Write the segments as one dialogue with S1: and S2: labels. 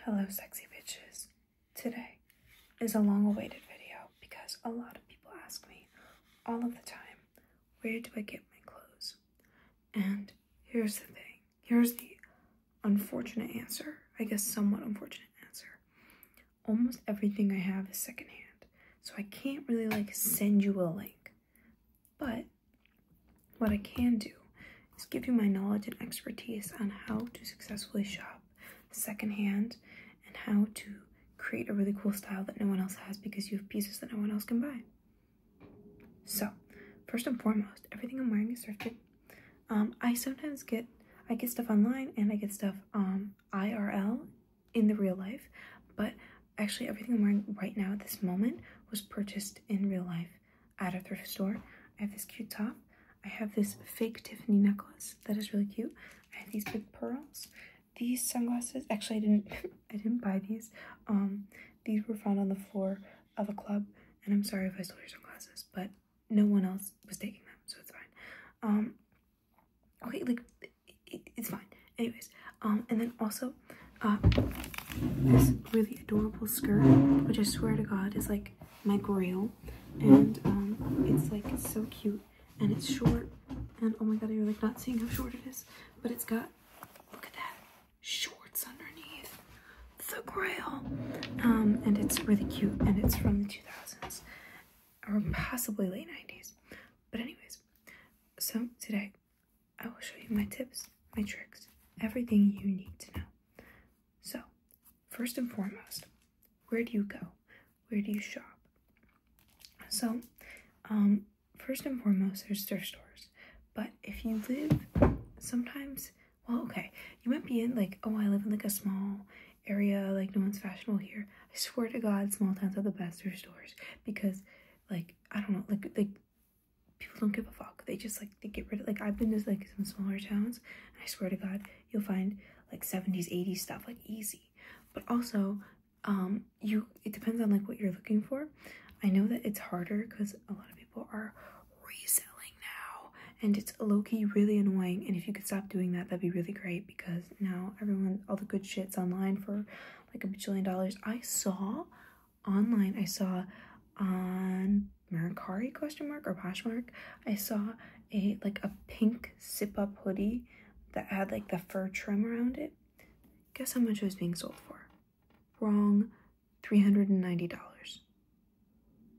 S1: Hello, sexy bitches. Today is a long-awaited video because a lot of people ask me all of the time, where do I get my clothes? And here's the thing. Here's the unfortunate answer. I guess somewhat unfortunate answer. Almost everything I have is secondhand, so I can't really send you a link. But what I can do is give you my knowledge and expertise on how to successfully shop secondhand and how to create a really cool style that no one else has because you have pieces that no one else can buy. So, first and foremost, everything I'm wearing is thrifted. I sometimes get stuff online and I get stuff IRL in the real life, but actually everything I'm wearing right now at this moment was purchased in real life at a thrift store. I have this cute top. I have this fake Tiffany necklace that is really cute. I have these big pearls. These sunglasses, actually I didn't buy these. These were found on the floor of a club, and I'm sorry if I stole your sunglasses, but no one else was taking them, so it's fine. Okay, it's fine. Anyways, and then also, this really adorable skirt, which I swear to God is my grail, and it's so cute, and it's short, and oh my God, you're not seeing how short it is, but it's got, look at that, shorts underneath, the grail, and it's really cute, and it's from the 2000s, or possibly late 90s, but anyways, so today, I will show you my tips, my tricks, everything you need to know. So, first and foremost, where do you go? Where do you shop? So, first and foremost, there's thrift stores. But if you live sometimes, well, okay, you might be in oh, I live in a small area, no one's fashionable here. I swear to God, small towns are the best thrift stores because, I don't know, people don't give a fuck. They just they get rid of I've been to some smaller towns, and I swear to God, you'll find 70s, 80s stuff easy. But also, it depends on what you're looking for. I know that it's harder because a lot of people are reselling now, and it's low-key really annoying. And if you could stop doing that, that'd be really great because now all the good shit's online for a bajillion dollars. I saw online, on Mercari or Poshmark, I saw a pink zip-up hoodie that had the fur trim around it. Guess how much it was being sold for? Wrong, $390.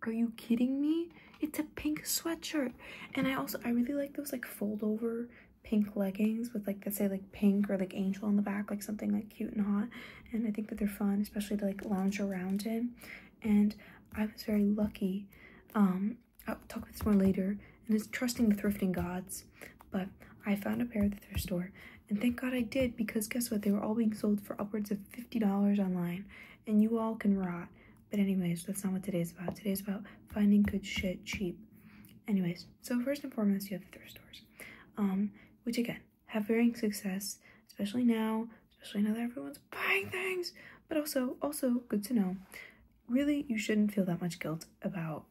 S1: Are you kidding me? It's a pink sweatshirt. And I really like those fold over pink leggings with that say pink or angel on the back, something cute and hot. And I think that they're fun, especially to lounge around in. And I was very lucky. I'll talk about this more later, and it's trusting the thrifting gods, but I found a pair at the thrift store, and thank God I did, because guess what, they were all being sold for upwards of $50 online, and you all can rot. But anyways, that's not what today's about. Today's about finding good shit cheap. Anyways, so first and foremost, you have the thrift stores, which again have varying success, especially now that everyone's buying things, but also good to know, really, you shouldn't feel that much guilt about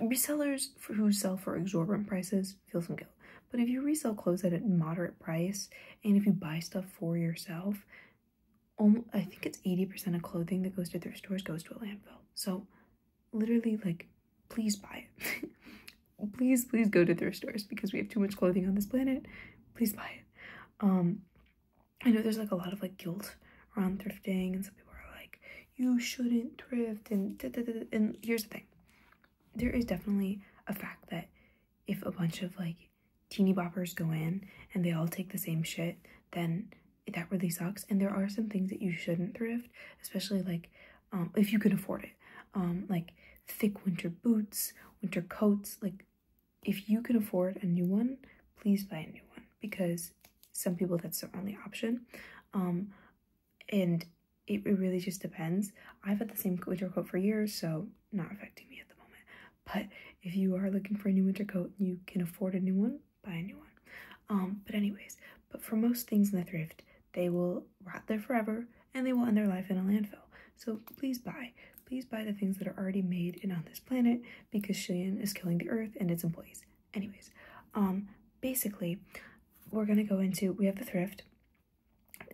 S1: resellers who sell for exorbitant prices. Feel some guilt, but if you resell clothes at a moderate price, and if you buy stuff for yourself, I think it's 80% of clothing that goes to thrift stores goes to a landfill. So literally, please buy it. please go to thrift stores because we have too much clothing on this planet. Please buy it. I know there's a lot of guilt around thrifting, and some people are you shouldn't thrift, and here's the thing. There is definitely a fact that if a bunch of teeny boppers go in and they all take the same shit, then that really sucks. And there are some things that you shouldn't thrift, especially if you can afford it. Thick winter boots, winter coats. If you can afford a new one, please buy a new one, because some people that's their only option. And it really just depends. I've had the same winter coat for years, so not affecting me at the moment. But if you are looking for a new winter coat and you can afford a new one, buy a new one. But anyways, for most things in the thrift, they will rot there forever and they will end their life in a landfill. So please buy the things that are already made and on this planet, because Shein is killing the earth and its employees. Anyways, basically, we're gonna go into, we have the thrift.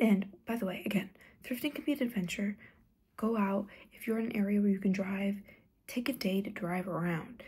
S1: And by the way, again, thrifting can be an adventure. Go out. If you're in an area where you can drive, take a day to drive around.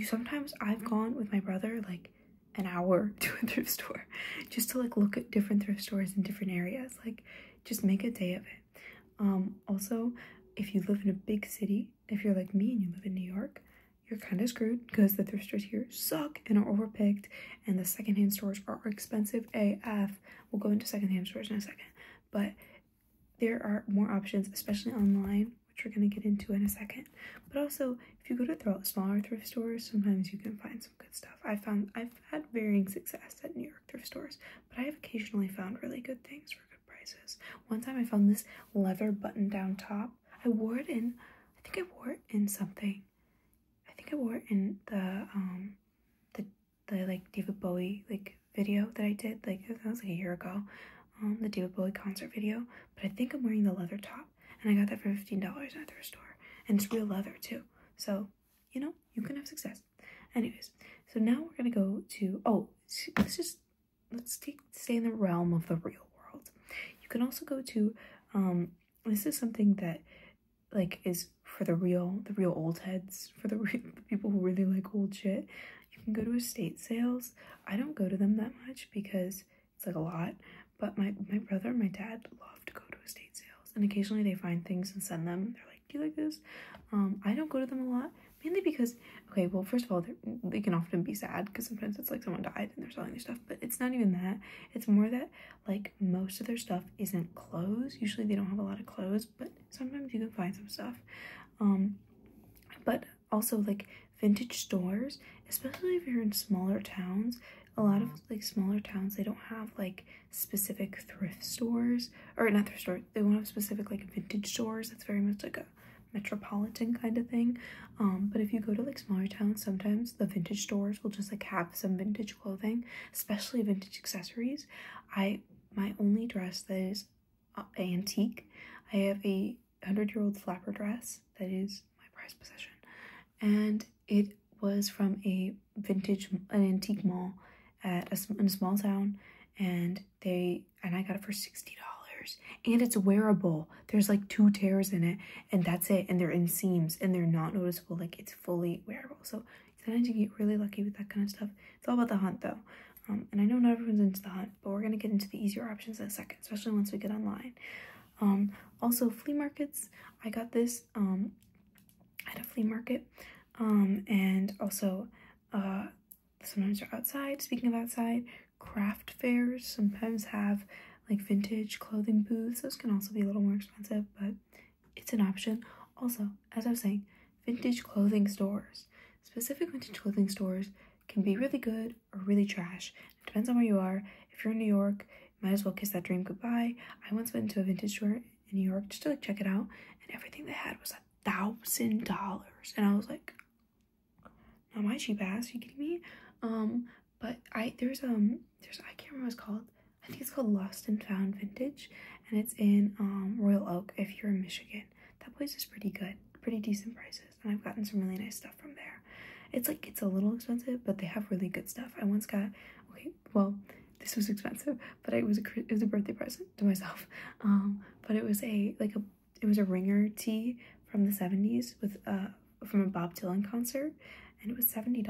S1: Sometimes I've gone with my brother like an hour to a thrift store just to like look at different thrift stores in different areas. Like, just make a day of it. Also, if you live in a big city, if you're like me and you live in New York, you're kind of screwed because the thrift stores here suck and are overpicked, and the secondhand stores are expensive AF. We'll go into secondhand stores in a second, but there are more options, especially online, which we're going to get into in a second. But also, if you go to smaller thrift stores, sometimes you can find some good stuff. I've had varying success at New York thrift stores, but I have occasionally found really good things for good prices. One time I found this leather button-down top. I wore it in, I think I wore it in something. I think I wore it in the like David Bowie like video that I did, like that was like a year ago, the David Bowie concert video. But I think I'm wearing the leather top, and I got that for $15 at a thrift store, and it's real leather too. So you know, you can have success. Anyways, so now we're gonna go to let's stay in the realm of the real world. You can also go to this is something that like is for the real old heads, for the people who really like old shit. You can go to estate sales. I don't go to them that much because it's like a lot, but my brother and my dad love to go to estate sales, and occasionally they find things and send them. They're like, do you like this? I don't go to them a lot, mainly because, okay, well, first of all, they can often be sad because sometimes it's like someone died and they're selling their stuff, but it's not even that. It's more that like most of their stuff isn't clothes. Usually they don't have a lot of clothes, but sometimes you can find some stuff. But also like vintage stores, especially if you're in smaller towns. A lot of like smaller towns, they don't have like specific thrift stores, or not thrift stores, they won't have specific like vintage stores. That's very much like a metropolitan kind of thing. But if you go to like smaller towns, sometimes the vintage stores will just like have some vintage clothing, especially vintage accessories. My only dress that is antique, I have a 100-year-old flapper dress that is my prized possession, and it was from an antique mall in a small town, and I got it for $60, and it's wearable. There's like 2 tears in it, and that's it, and they're in seams, and they're not noticeable. Like, it's fully wearable. So sometimes you get really lucky with that kind of stuff. It's all about the hunt though, and I know not everyone's into the hunt, but we're gonna get into the easier options in a second, especially once we get online. Also flea markets. I got this at a flea market, and also sometimes they're outside. Speaking of outside, craft fairs sometimes have like vintage clothing booths. Those can also be a little more expensive, but it's an option. Also, as I was saying, vintage clothing stores. Specific vintage clothing stores can be really good or really trash. It depends on where you are. If you're in New York, you might as well kiss that dream goodbye. I once went into a vintage store in New York just to like check it out, and everything they had was $1,000, and I was like, not my cheap ass, are you kidding me? But there's I can't remember what it's called. I think it's called Lost and Found Vintage, and it's in Royal Oak if you're in Michigan. That place is pretty good, pretty decent prices, and I've gotten some really nice stuff from there. It's a little expensive, but they have really good stuff. I once got, okay, well, this was expensive, but it was a birthday present to myself. But it was a ringer tee from the 70s with from a Bob Dylan concert, and it was $70,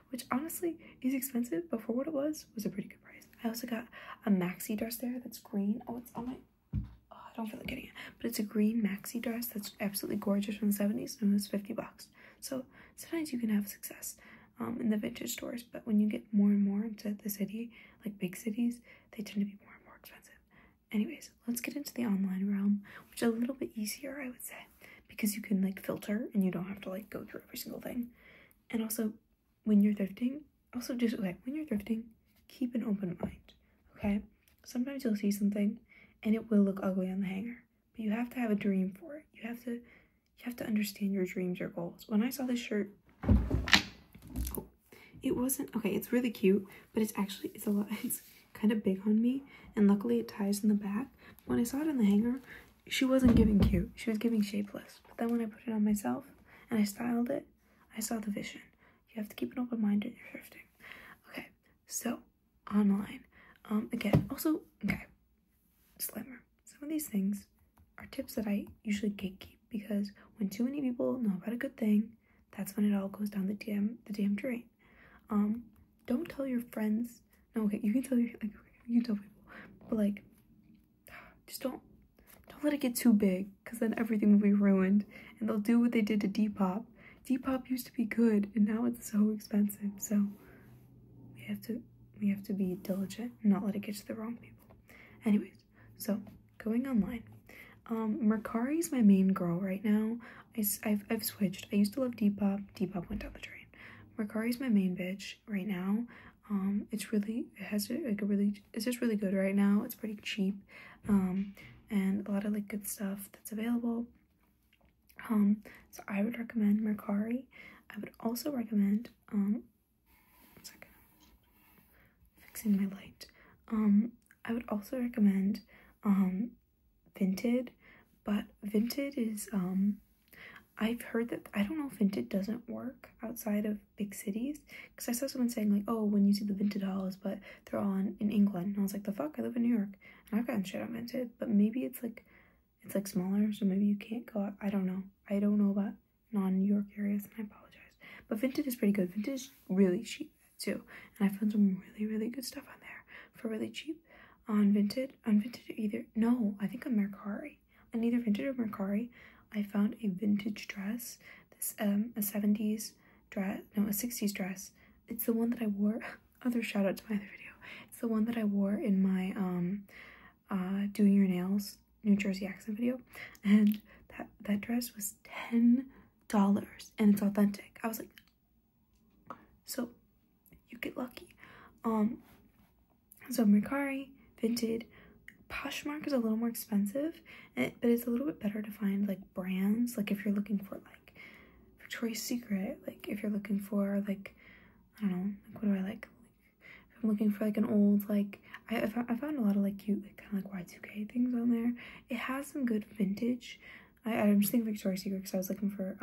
S1: which honestly is expensive, but for what it was a pretty good price. I also got a maxi dress there that's green. Oh, it's on my, oh, I don't feel like getting it, but it's a green maxi dress that's absolutely gorgeous from the 70s, and it was $50. So sometimes you can have success in the vintage stores, but when you get more and more into the city, like big cities, they tend to be more and more expensive. Anyways, let's get into the online realm, which is a little bit easier, I would say, because you can like filter and you don't have to like go through every single thing. And also, when you're thrifting, keep an open mind, okay? Sometimes you'll see something and it will look ugly on the hanger, but you have to have a dream for it. You have to understand your dreams, your goals. When I saw this shirt, it wasn't, okay, it's really cute, but it's kind of big on me, and luckily it ties in the back. When I saw it on the hanger, she wasn't giving cute, she was giving shapeless. But then when I put it on myself and I styled it, I saw the vision. You have to keep an open mind when you're thrifting. Okay, so online. Again, also, okay, disclaimer, some of these things are tips that I usually gatekeep, because when too many people know about a good thing, that's when it all goes down the damn drain. Don't tell your friends. No, okay, you can tell people, but like, just don't let it get too big, because then everything will be ruined, and they'll do what they did to Depop. Depop used to be good, and now it's so expensive. So we have to be diligent and not let it get to the wrong people. Anyways, so going online. Mercari's my main girl right now. I've switched. I used to love Depop. Depop went down the drain. Mercari's my main bitch right now. It's just really good right now. It's pretty cheap. And a lot of like good stuff that's available. So I would recommend Mercari. I would also recommend, one second, fixing my light. I would also recommend, Vinted, but Vinted is, I've heard that, I don't know if Vinted doesn't work outside of big cities, because I saw someone saying like, oh, when you see the Vinted hauls, but they're all in England, and I was like, the fuck, I live in New York, and I've gotten shit on Vinted, but maybe it's like smaller, so maybe you can't go out. I don't know about non-New York areas, and I apologize, but Vinted is pretty good. Vinted is really cheap too, and I found some really good stuff on there for really cheap. On Vinted either, no, I think on Mercari, on either Vinted or Mercari, I found a vintage dress, this a 70s dress, no, a 60s dress. It's the one that I wore, other shout out to my other video, it's the one that I wore in my doing your nails New Jersey accent video, and that dress was $10 and it's authentic. I was like, so you get lucky. So Mercari, Vinted, Poshmark is a little more expensive, but it's a little bit better to find like brands, like if you're looking for like Victoria's Secret, like if you're looking for like, I don't know, like what do I like if I'm looking for like an old, like I found a lot of like cute, like kind of like Y2K things on there. It has some good vintage. I'm just thinking Victoria's Secret because I was looking for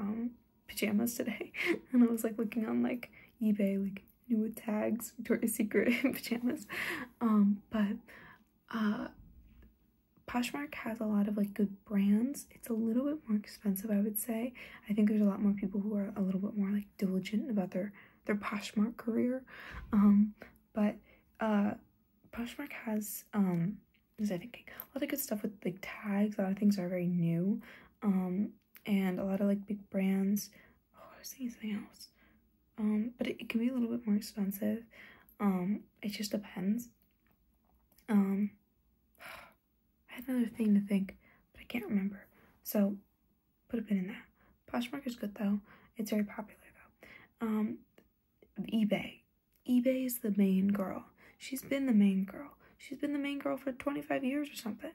S1: pajamas today, and I was like looking on like eBay, like new with tags, Victoria's Secret pajamas. But Poshmark has a lot of like good brands. It's a little bit more expensive, I would say. I think there's a lot more people who are a little bit more like diligent about their Poshmark career. But Poshmark has is I think a lot of good stuff with like tags. A lot of things are very new. And a lot of like big brands. Oh, I was thinking something else. But it can be a little bit more expensive. It just depends. I had another thing to think, but I can't remember. So put a pin in that. Poshmark is good though. It's very popular though. eBay. eBay is the main girl. She's been the main girl. She's been the main girl for 25 years or something.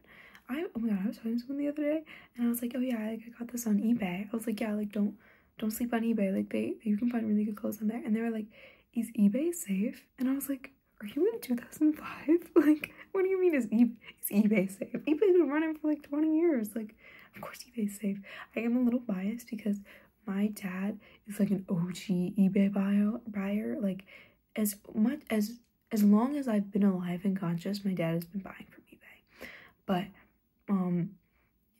S1: Oh my god, I was talking to someone the other day, and I was like, oh yeah, I got this on eBay. I was like, yeah, like don't sleep on eBay. Like you can find really good clothes on there. And they were like, is eBay safe? And I was like, are you in 2005? Like, what do you mean is eBay safe? eBay's been running for like 20 years. Like, of course eBay's safe. I am a little biased because my dad is like an OG eBay buyer. Like, as long as I've been alive and conscious, my dad has been buying from eBay. But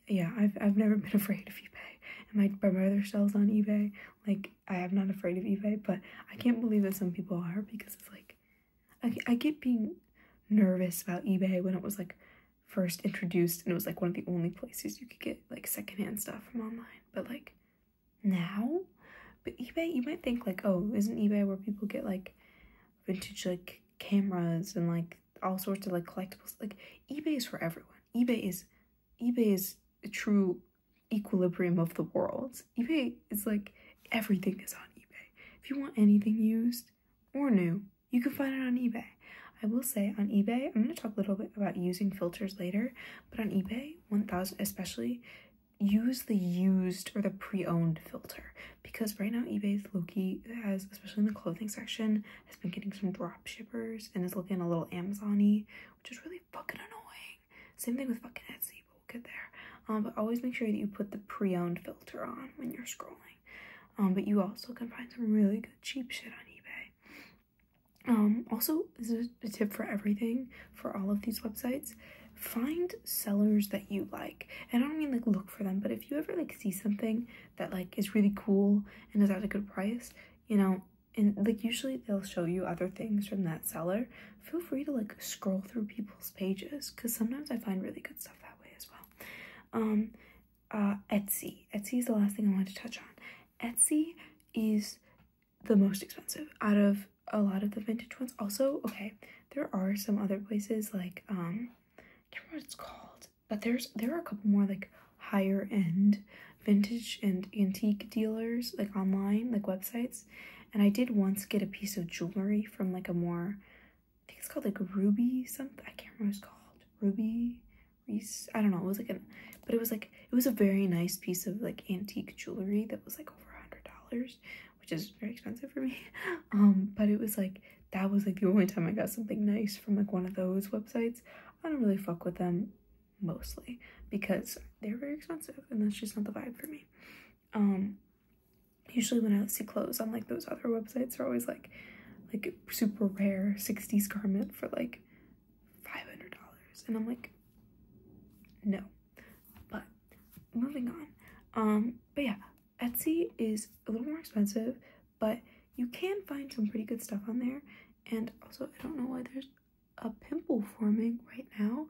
S1: yeah, I've never been afraid of eBay. And my brother sells on eBay. Like, I am not afraid of eBay, but I can't believe that some people are, because it's like, I get being nervous about eBay when it was like first introduced, and it was like one of the only places you could get like secondhand stuff from online. But like now, but eBay, you might think like, oh, isn't eBay where people get like vintage like cameras and like all sorts of like collectibles? Like, eBay is for everyone. eBay is a true equilibrium of the world. eBay is like, everything is on eBay. If you want anything used or new, you can find it on eBay. I will say on eBay, I'm going to talk a little bit about using filters later, but on eBay 1000 especially, use the used or the pre-owned filter, because right now eBay's low-key has, especially in the clothing section, has been getting some drop shippers and is looking a little Amazon-y, which is really fucking annoying. Same thing with fucking Etsy, but we'll get there. But always make sure that you put the pre-owned filter on when you're scrolling. But you also can find some really good cheap shit on eBay. Also, this is a tip for everything, for all of these websites. find sellers that you like. And I don't mean like look for them, but if you ever like see something that like is really cool and is at a good price, you know, and like usually they'll show you other things from that seller, feel free to like scroll through people's pages, because sometimes I find really good stuff that way as well. Etsy is the last thing I wanted to touch on. Etsy is the most expensive out of a lot of the vintage ones. Also, okay, there are some other places like I can't remember what it's called, but there are a couple more like higher end vintage and antique dealers like online, like websites. And I did once get a piece of jewelry from like a more, I think it's called like Ruby something, I can't remember what it's called, Ruby Reese, I don't know, it was like but it was a very nice piece of like antique jewelry that was like over $100, which is very expensive for me. But it was like, that was like the only time I got something nice from like one of those websites. I don't really fuck with them mostly because they're very expensive and that's just not the vibe for me. Usually when I see clothes on like those other websites, they're always like super rare 60s garment for like $500, and I'm like, no. But moving on, but yeah, Etsy is a little more expensive, but you can find some pretty good stuff on there. And also, I don't know why there's a pimple forming right now.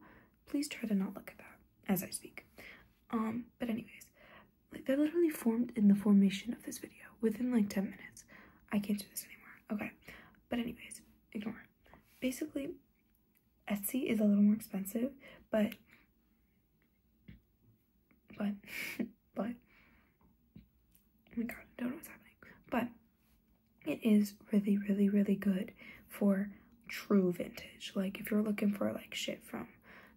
S1: Please try to not look at that as I speak. But anyways, like they're literally formed in the formation of this video within like 10 minutes. I can't do this anymore. Okay, but anyways, ignore it. Basically, Etsy is a little more expensive, but oh my god, I don't know what's happening. But it is really, really, really good for true vintage. Like if you're looking for like shit from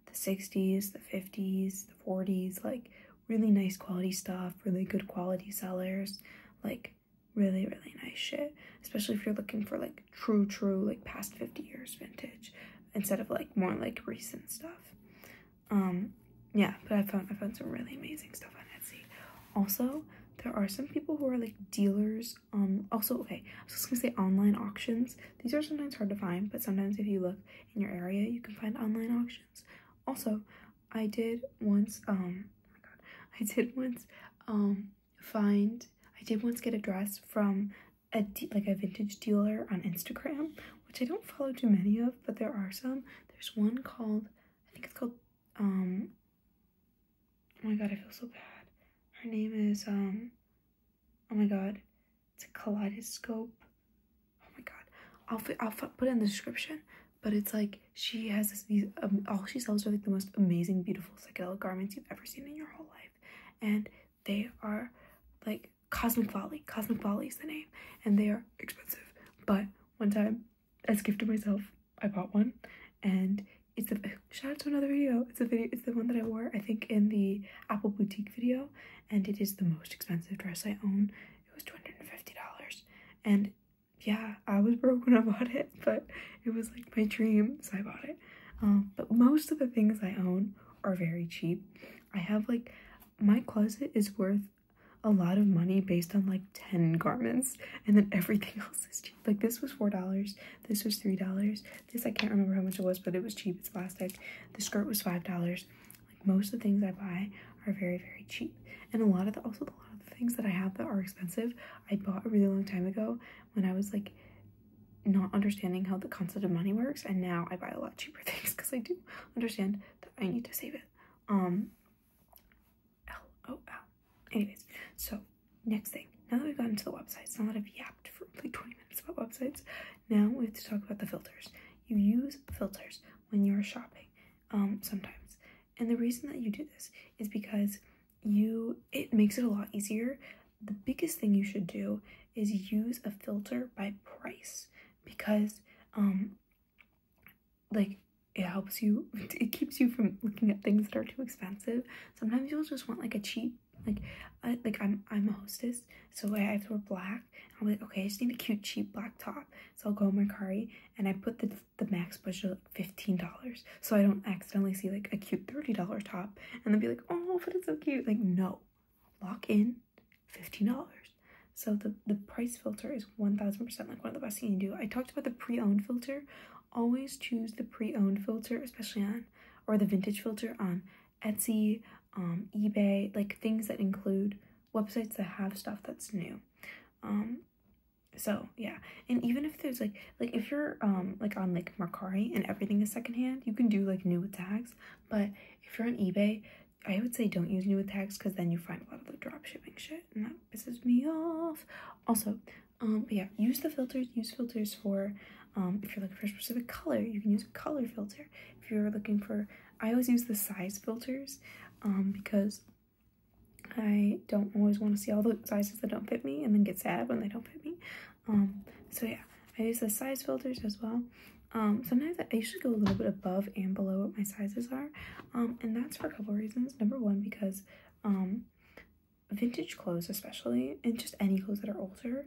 S1: the 60s, the 50s, the 40s, like really nice quality stuff, really good quality sellers, like really, really nice shit. Especially if you're looking for like true, like past 50 years vintage instead of like more like recent stuff. Yeah, but I found some really amazing stuff on Etsy. Also, there are some people who are like dealers. Also, okay, I was just gonna say online auctions. These are sometimes hard to find, but sometimes if you look in your area, you can find online auctions. Also, I did once, I did once get a dress from a vintage dealer on Instagram, which I don't follow too many of, but there are some. There's one called, I think it's called, oh my god, I feel so bad. Her name is, oh my god, it's a Kaleidoscope. Oh my god, I'll put it in the description, but it's like, she has these, all she sells are like the most amazing, beautiful psychedelic garments you've ever seen in your whole life. And they are like Cosmic Volley is the name, and they are expensive. But one time, as a gift to myself, I bought one, and it's a shout out to another video. It's the one that I wore, I think, in the Apple Boutique video, and it is the most expensive dress I own. It was $250, and yeah, I was broke when I bought it, but it was like my dream, so I bought it. But most of the things I own are very cheap. I have like, my closet is worth a lot of money based on like 10 garments, and then everything else is cheap. Like this was $4, this was $3, this I can't remember how much it was, but it was cheap. It's plastic. The skirt was $5. Like most of the things I buy are very, very cheap, and a lot of the things that I have that are expensive I bought a really long time ago when I was like not understanding how the concept of money works, and now I buy a lot cheaper things because I do understand that I need to save it. Anyways, so next thing, now that we've gotten to the websites, now that I've yapped for like 20 minutes about websites, now we have to talk about the filters. You use filters when you're shopping, sometimes. And the reason that you do this is because it makes it a lot easier. The biggest thing you should do is use a filter by price, because like it helps you, it keeps you from looking at things that are too expensive. Sometimes you'll just want like a cheap, I'm a hostess, so I have to wear black. I'm like, okay, I just need a cute cheap black top, so I'll go on Mercari and I put the max budget at like $15, so I don't accidentally see like a cute $30 top and then be like, oh, but it's so cute. Like, no, lock in $15. So the price filter is 1000% like one of the best things you can do. I talked about the pre-owned filter. Always choose the pre-owned filter, especially on or the vintage filter on Etsy, eBay, like things that include websites that have stuff that's new. So yeah, and even if there's like if you're like on like Mercari and everything is secondhand, you can do like new with tags. But if you're on eBay, I would say don't use new with tags, because then you find a lot of the drop shipping shit, and that pisses me off. Also, but yeah, use the filters. Use filters for if you're looking for a specific color, you can use a color filter. If you're looking for, I always use the size filters, because I don't always want to see all the sizes that don't fit me and then get sad when they don't fit me. So yeah, I use the size filters as well. Sometimes I usually go a little bit above and below what my sizes are. And that's for a couple reasons. Number one, because vintage clothes especially, and just any clothes that are older,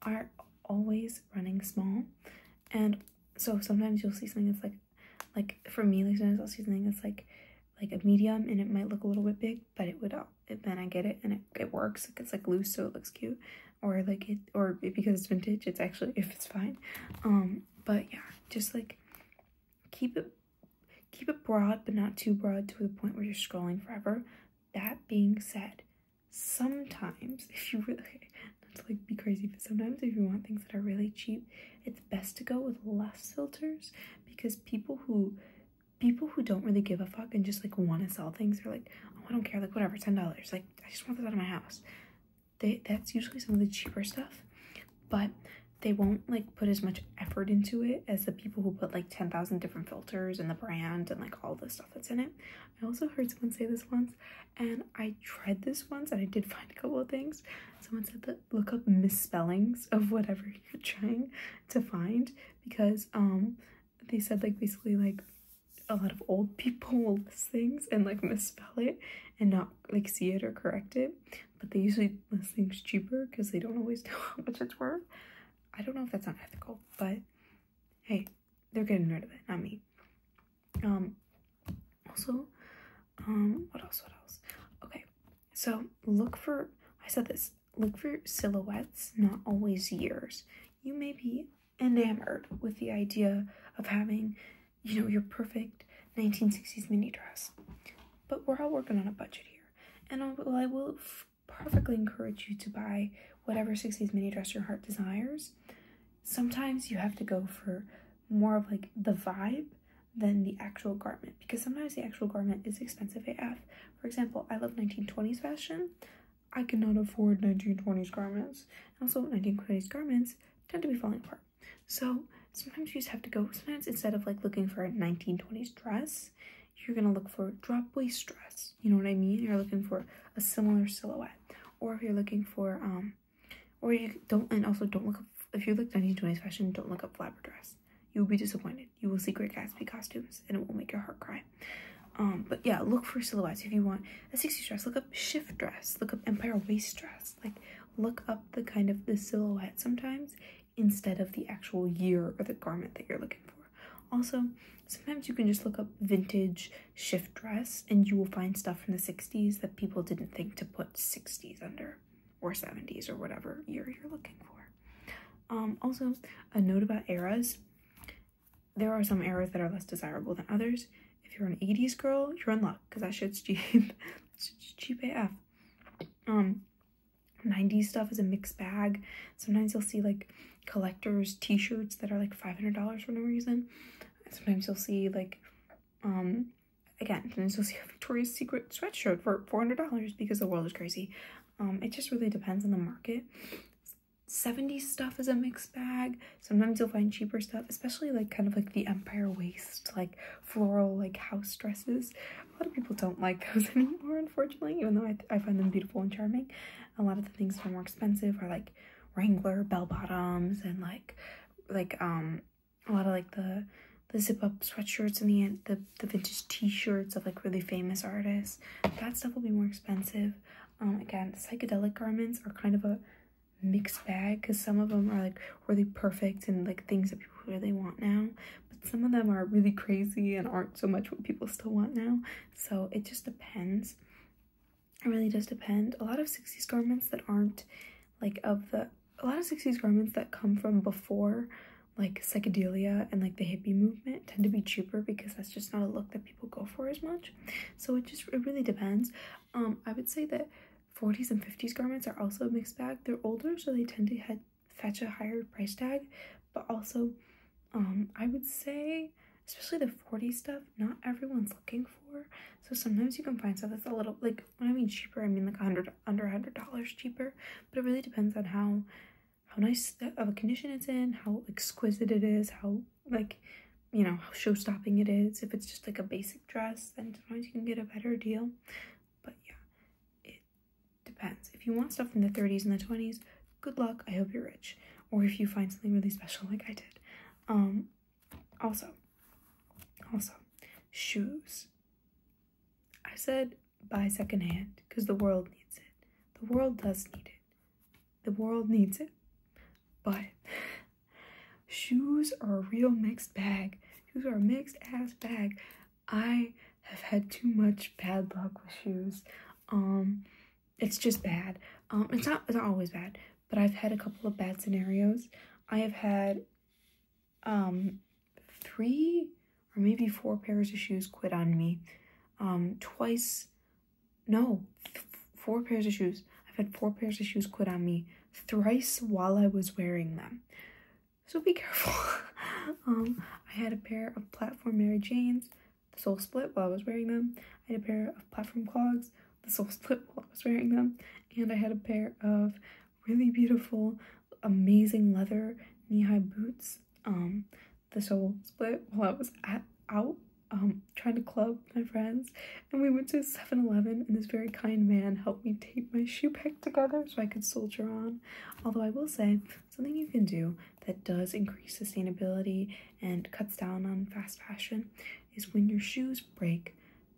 S1: are always running small. And so sometimes you'll see something that's like for me, like sometimes I'll see something that's like a medium, and it might look a little bit big, but it would then I get it and it works. Like it's like loose, so it looks cute, or like because it's vintage, it's actually, if it's fine. But yeah, just like keep it broad, but not too broad to the point where you're scrolling forever. That being said, sometimes if you really, not to like be crazy, but sometimes if you want things that are really cheap, it's best to go with less filters, because people who don't really give a fuck and just like want to sell things are like, oh, I don't care, like whatever, $10, like I just want this out of my house. That's usually some of the cheaper stuff, but they won't like put as much effort into it as the people who put like 10,000 different filters and the brand and like all the stuff that's in it. I also heard someone say this once, and I tried this once, and I did find a couple of things. Someone said that look up misspellings of whatever you're trying to find, because they said like basically like a lot of old people will list things and like misspell it and not like see it or correct it, but they usually list things cheaper because they don't always know how much it's worth. I don't know if that's unethical, but hey, they're getting rid of it, not me. Also, what else? Okay, so look for silhouettes, not always years. You may be enamored with the idea of having, you know, your perfect 1960s mini dress, but we're all working on a budget here, and I will perfectly encourage you to buy whatever 60s mini dress your heart desires. Sometimes you have to go for more of like the vibe than the actual garment, because sometimes the actual garment is expensive AF. For example, I love 1920s fashion. I cannot afford 1920s garments. And also 1920s garments tend to be falling apart. So sometimes you just have to go, sometimes instead of like looking for a 1920s dress, you're gonna look for drop waist dress. You know what I mean? You're looking for a similar silhouette. Or if you're looking for, or you don't, and also don't look up, if you look 1920s fashion, don't look up flapper dress. You will be disappointed. You will see Great Gatsby costumes, and it will make your heart cry. But yeah, look for silhouettes. If you want a 60s dress, look up shift dress, look up empire waist dress. Like, look up the kind of the silhouette sometimes instead of the actual year or the garment that you're looking for. Also, sometimes you can just look up vintage shift dress, and you will find stuff from the 60s that people didn't think to put 60s under, or 70s, or whatever year you're looking for. Also, a note about eras. There are some eras that are less desirable than others. If you're an 80s girl, you're in luck, because that shit's cheap. It's cheap AF. 90s stuff is a mixed bag. Sometimes you'll see like collectors t-shirts that are like $500 for no reason. Sometimes you'll see like sometimes you'll see a Victoria's Secret sweatshirt for $400 because the world is crazy. It just really depends on the market. 70s stuff is a mixed bag. Sometimes you'll find cheaper stuff, especially like kind of like the empire waist, like floral, like house dresses. A lot of people don't like those anymore, unfortunately, even though I find them beautiful and charming. A lot of the things that are more expensive are like Wrangler bell bottoms, and like a lot of like the zip up sweatshirts and the vintage t-shirts of like really famous artists. That stuff will be more expensive. Again, psychedelic garments are kind of a mixed bag, because some of them are like really perfect and like things that people really want now, but some of them are really crazy and aren't so much what people still want now. So it just depends. It really does depend. A lot of 60s garments that aren't like a lot of 60s garments that come from before like psychedelia and like the hippie movement tend to be cheaper because that's just not a look that people go for as much. So it really depends. I would say that 40s and 50s garments are also a mixed bag. They're older, so they tend to fetch a higher price tag, but also I would say, especially the 40s stuff, not everyone's looking for. So sometimes you can find stuff that's a little, like, when I mean cheaper, I mean like under $100 cheaper, but it really depends on how nice of a condition it's in, how exquisite it is, how, like, you know, how show-stopping it is. If it's just like a basic dress, then sometimes you can get a better deal. But yeah, it depends. If you want stuff from the 30s and the 20s, good luck. I hope you're rich. Or if you find something really special like I did. Also, shoes. I said buy secondhand because the world needs it. The world does need it. The world needs it. But shoes are a real mixed bag. Shoes are a mixed ass bag. I have had too much bad luck with shoes. It's just bad. It's not always bad, but I've had a couple of bad scenarios. I have had 3 or maybe 4 pairs of shoes quit on me. 4 pairs of shoes. I've had 4 pairs of shoes quit on me thrice while I was wearing them. So be careful. I had a pair of platform Mary Janes, the sole split while I was wearing them. I had a pair of platform clogs, the sole split while I was wearing them. And I had a pair of really beautiful, amazing leather knee-high boots, the sole split while I was out trying to club my friends, and we went to 7-Eleven, and this very kind man helped me tape my shoe peg together so I could soldier on. Although I will say, something you can do that does increase sustainability and cuts down on fast fashion is when your shoes break,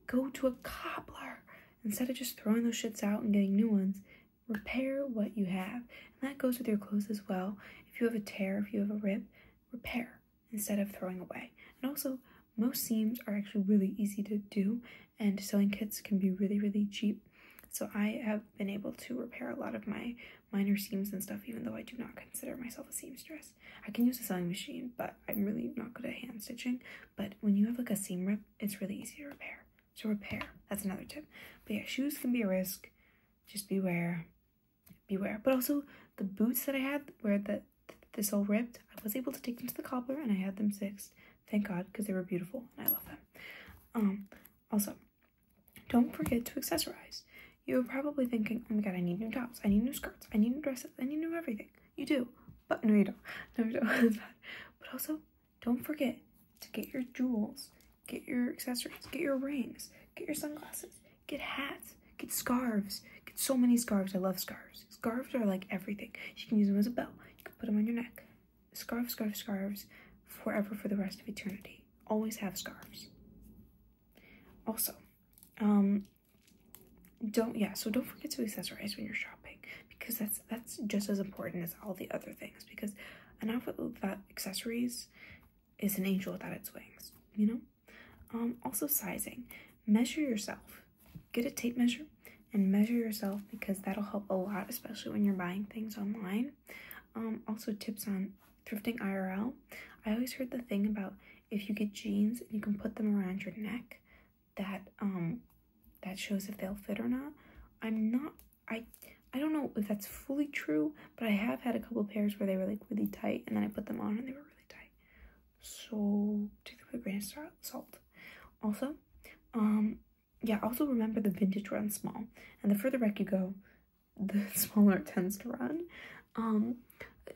S1: go to a cobbler. Instead of just throwing those shits out and getting new ones, repair what you have. And that goes with your clothes as well. If you have a tear, if you have a rip, repair instead of throwing away. And also, most seams are actually really easy to do, and sewing kits can be really, really cheap. So I have been able to repair a lot of my minor seams and stuff, even though I do not consider myself a seamstress. I can use a sewing machine, but I'm really not good at hand stitching. But when you have like a seam rip, it's really easy to repair. So repair, that's another tip. But yeah, shoes can be a risk. Just beware. But also, the boots that I had where this all ripped, I was able to take them to the cobbler and I had them fixed. Thank God, because they were beautiful and I love them. Also, don't forget to accessorize. You're probably thinking, oh my god, I need new tops, I need new skirts, I need new dresses, I need new everything. You do, but no you don't. No you don't. That's bad. But also, don't forget to get your jewels, get your accessories, get your rings, get your sunglasses, get hats, get scarves, get so many scarves. I love scarves. Scarves are like everything. You can use them as a belt. You can put them on your neck. Scarves forever, for the rest of eternity. Always have scarves. Also, don't forget to accessorize when you're shopping, because that's just as important as all the other things, because an outfit without accessories is an angel without its wings, you know? Also sizing. Measure yourself. Get a tape measure and measure yourself, because that'll help a lot, especially when you're buying things online. Also tips on thrifting IRL. I always heard the thing about if you get jeans and you can put them around your neck, that shows if they'll fit or not. I don't know if that's fully true, but I have had a couple pairs where they were like really tight, and then I put them on and they were really tight. So take them with a grain of salt. Also, also remember the vintage runs small, and the further back you go, the smaller it tends to run.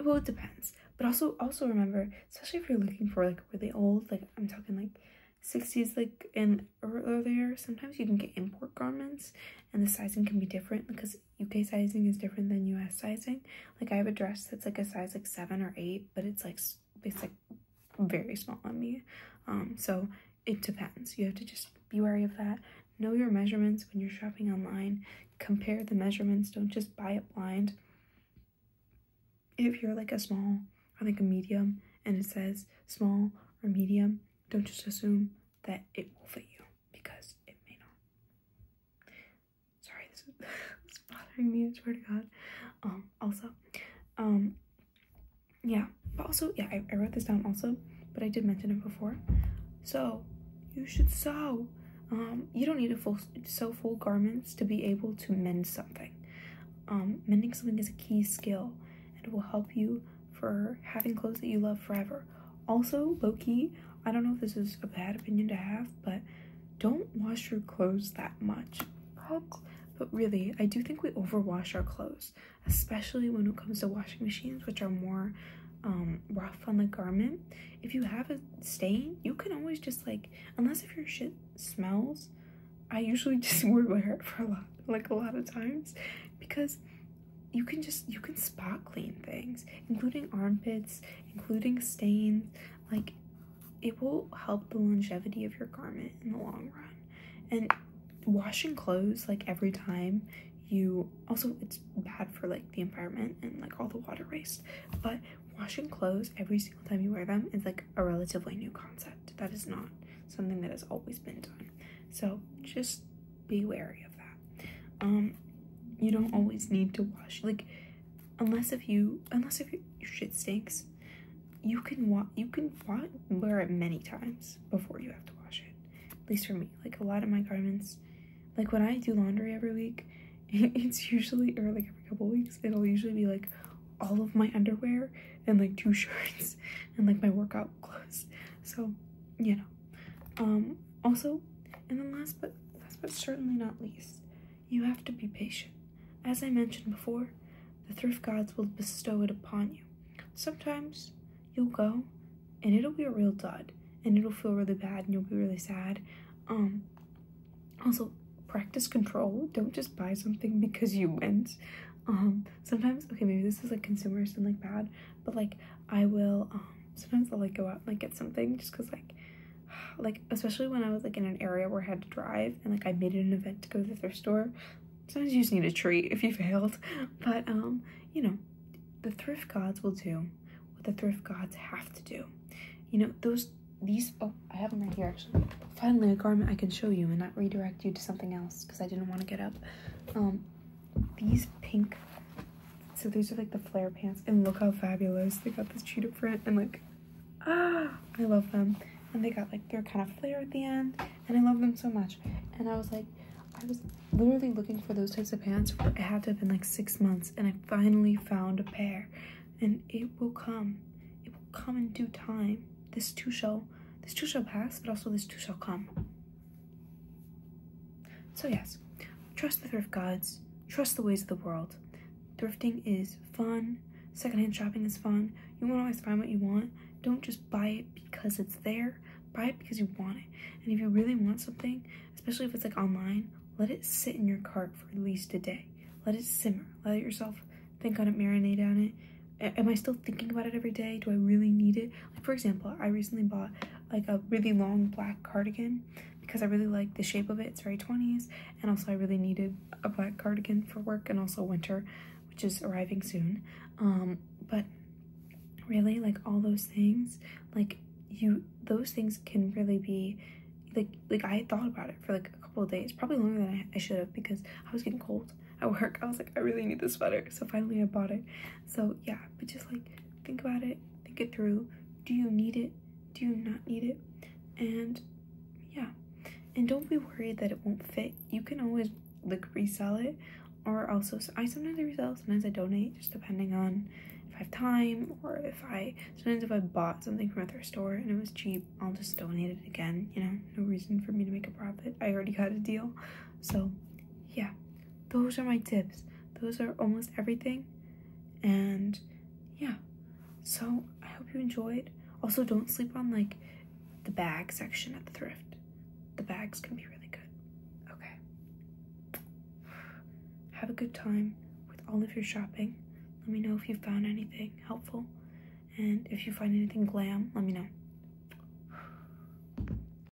S1: Well, it depends, but also remember, especially if you're looking for like really old, like I'm talking like 60s, like and earlier, sometimes you can get import garments and the sizing can be different, because UK sizing is different than US sizing. Like I have a dress that's like a size like 7 or 8, but it's like very small on me. So it depends. You have to just be wary of that. Know your measurements when you're shopping online. Compare the measurements. Don't just buy it blind. If you're like a small or like a medium and it says small or medium, don't just assume that it will fit you, because it may not. Sorry, this is bothering me, I swear to God. But also, yeah, I wrote this down also, but I did mention it before. So you should sew. You don't need to sew full garments to be able to mend something. Mending something is a key skill, and it will help you for having clothes that you love forever. Also, low-key, I don't know if this is a bad opinion to have, but don't wash your clothes that much. But really, I do think we overwash our clothes, especially when it comes to washing machines, which are more rough on the garment. If you have a stain, you can always just like, unless if your shit smells, I usually just wear it for a lot of times, because you can spot clean things, including armpits, including stains. Like, it will help the longevity of your garment in the long run. And washing clothes like every time you, also it's bad for like the environment and like all the water waste, but washing clothes every single time you wear them is like a relatively new concept. That is not something that has always been done, so just be wary of that. You don't always need to wash, like, unless if your shit stinks, you can wear it many times before you have to wash it. At least for me, like a lot of my garments, like when I do laundry every week, it's usually, or like every couple weeks, it'll usually be like all of my underwear and like 2 shirts and like my workout clothes. So, you know. Also, and then last but certainly not least, you have to be patient. As I mentioned before, the thrift gods will bestow it upon you. Sometimes you'll go and it'll be a real dud and it'll feel really bad and you'll be really sad. Also, practice control. Don't just buy something because you went. Sometimes, okay, maybe this is like consumerist and like bad, but like I will sometimes I'll like go out and like get something just because like especially when I was like in an area where I had to drive and like I made it an event to go to the thrift store. Sometimes you just need a treat if you failed. But you know, the thrift gods will do what the thrift gods have to do. You know, these, oh, I have them right here actually. Finally, a garment I can show you and not redirect you to something else because I didn't want to get up. These pink, so these are like the flare pants, and look how fabulous. They got this cheetah print and like, I love them. And they got like, they're kind of flare at the end, and I love them so much. And I was literally looking for those types of pants for, it had to have been like 6 months, and I finally found a pair, and it will come in due time. This too shall pass, but also this too shall come. So yes, trust the thrift gods, trust the ways of the world. Thrifting is fun, secondhand shopping is fun. You won't always find what you want. Don't just buy it because it's there, buy it because you want it. And if you really want something, especially if it's like online, let it sit in your cart for at least a day. Let it simmer, let yourself think on it, marinate on it. Am I still thinking about it every day? Do I really need it? Like, for example, I recently bought like a really long black cardigan because I really like the shape of it. It's very 20s, and also I really needed a black cardigan for work and also winter, which is arriving soon. But really, like, all those things, like, those things can really be like I thought about it for like a couple of days, probably longer than I should have, because I was getting cold at work. I was like, I really need this sweater, so finally I bought it. So yeah, but just like think about it, think it through. Do you need it? Do you not need it? And yeah, and don't be worried that it won't fit. You can always like resell it, or also I sometimes resell, sometimes I donate, just depending on if I have time, or sometimes if I bought something from a thrift store and it was cheap, I'll just donate it again, you know, no reason for me to make a profit. I already got a deal. So yeah, those are my tips. Those are almost everything. And yeah, so I hope you enjoyed. Also, don't sleep on like the bag section at the thrift. The bags can be really good. Okay, have a good time with all of your shopping. Let me know if you found anything helpful, and if you find anything glam, let me know.